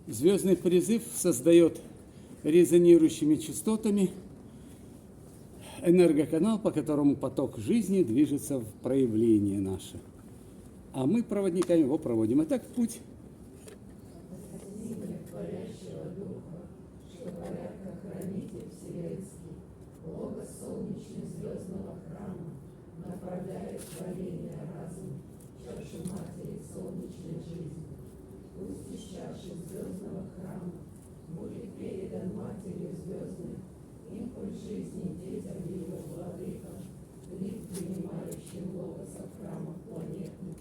Звездный призыв создает резонирующими частотами энергоканал, по которому поток жизни движется в проявление наше. А мы проводниками его проводим. Итак, путь. Творящего Духа, что порядкохранитель вселенский, Бога солнечный звездного храма, направляет творение разума, чашу матери солнечной жизни. Пусть из чаши звездного храма будет передан матерью звездной импульс жизни детям ее владыкам, лик принимающим логоса храма планетных,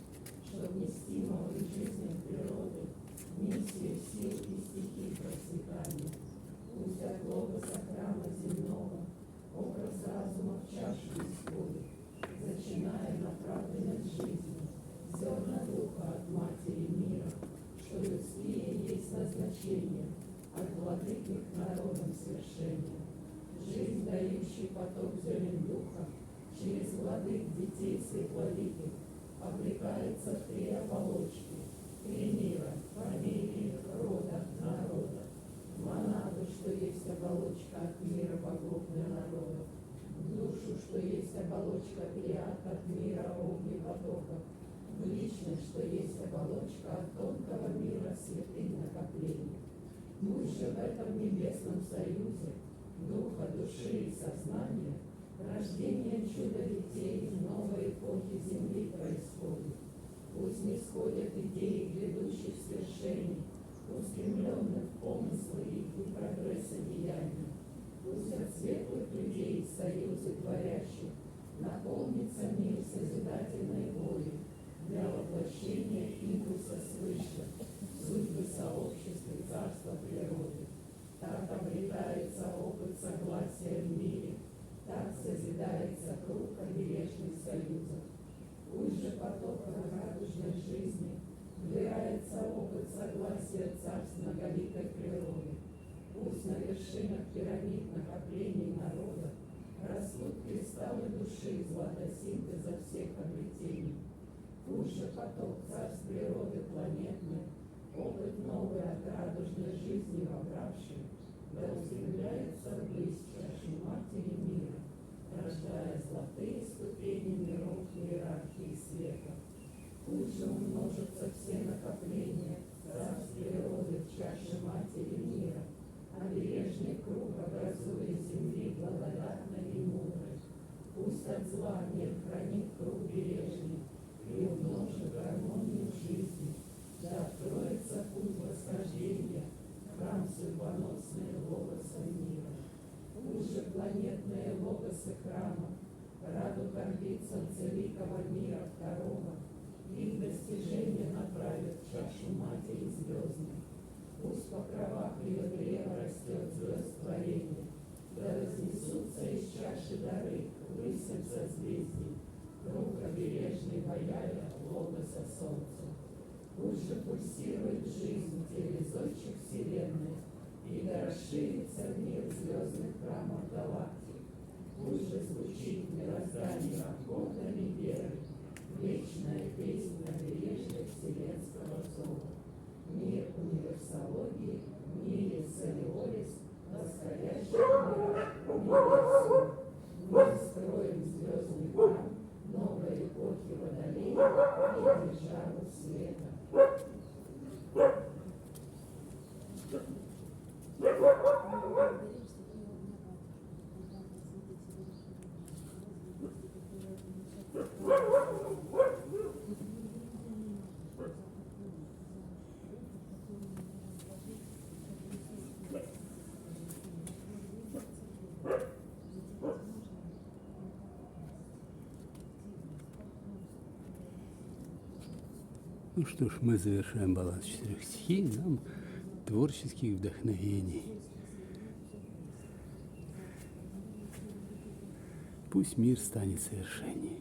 чтобы нести новые жизни природы, миссию сил и стихий процветания. Пусть от логоса храма земного образ разума в чашу исходит, зачиная направленность жизни, зерна духа от матери мира, что людские есть назначение, от владыки к народам свершения. Жизнь, дающий поток зерен духа, через владык детей светлоликих, облекается в три оболочки, три мира, фамилии, рода, народа. Монаду, что есть оболочка от мира богов для народов, душу, что есть оболочка триад от мира огнепотоков, в личность, что есть оболочка от тонкого мира святых накоплений. Пусть же в этом небесном союзе духа, души и сознания рождение чуда детей в новой эпохи Земли происходит. Пусть не сходят идеи грядущих свершений, устремленных в помыслы их и прогресса деяния. Пусть от светлых людей, союзы творящих, наполнится мир созидательной волей для воплощения импульса свыше, судьбы сообществ и царства природы. Так обретается опыт согласия в мире, так созидается круг обережных союзов. Пусть же потоком радужной жизни вливается опыт согласия царств многоликой природы. Пусть на вершинах пирамид накоплений народа растут кристаллы души златосинтеза всех обретений. Пусть же поток царств природы планетной, опыт новый от радужной жизни вобравший, да устремляется ввысь чашу матери мира, рождая золотые ступени миров в иерархии света. Пусть же умножатся все накопления царств природы в чаше матери мира, обережный круг образуя земли благодатной и мудрой. Пусть от зла мир хранит круг бережный и умножит гармонию жизни, да откроется путь восхождения, храм судьбоносный логоса мира. Пусть же планетные логосы храма радуг орбицам целикого мира второго, их достижения направят в чашу матери звездной. Пусть в покровах ее древа растет звезд творения, да разнесутся из чаши дары, высыпь созвездий, круг обережный вояя логоса солнца. Пусть же пульсирует жизнь в теле зодчих вселенной, и да расширится мир звездных храмов галактик. Пусть же звучит мироздание аккордами веры, вечная песня обережной вселенского зова. Мир универсологии, мире Солиорис, восходящий мира универсум. Мы строим звездный храм новой эпохи Водолея и державы света. Ну что ж, мы завершаем баланс 4 стихий, нам творческих вдохновений. Пусть мир станет совершенней.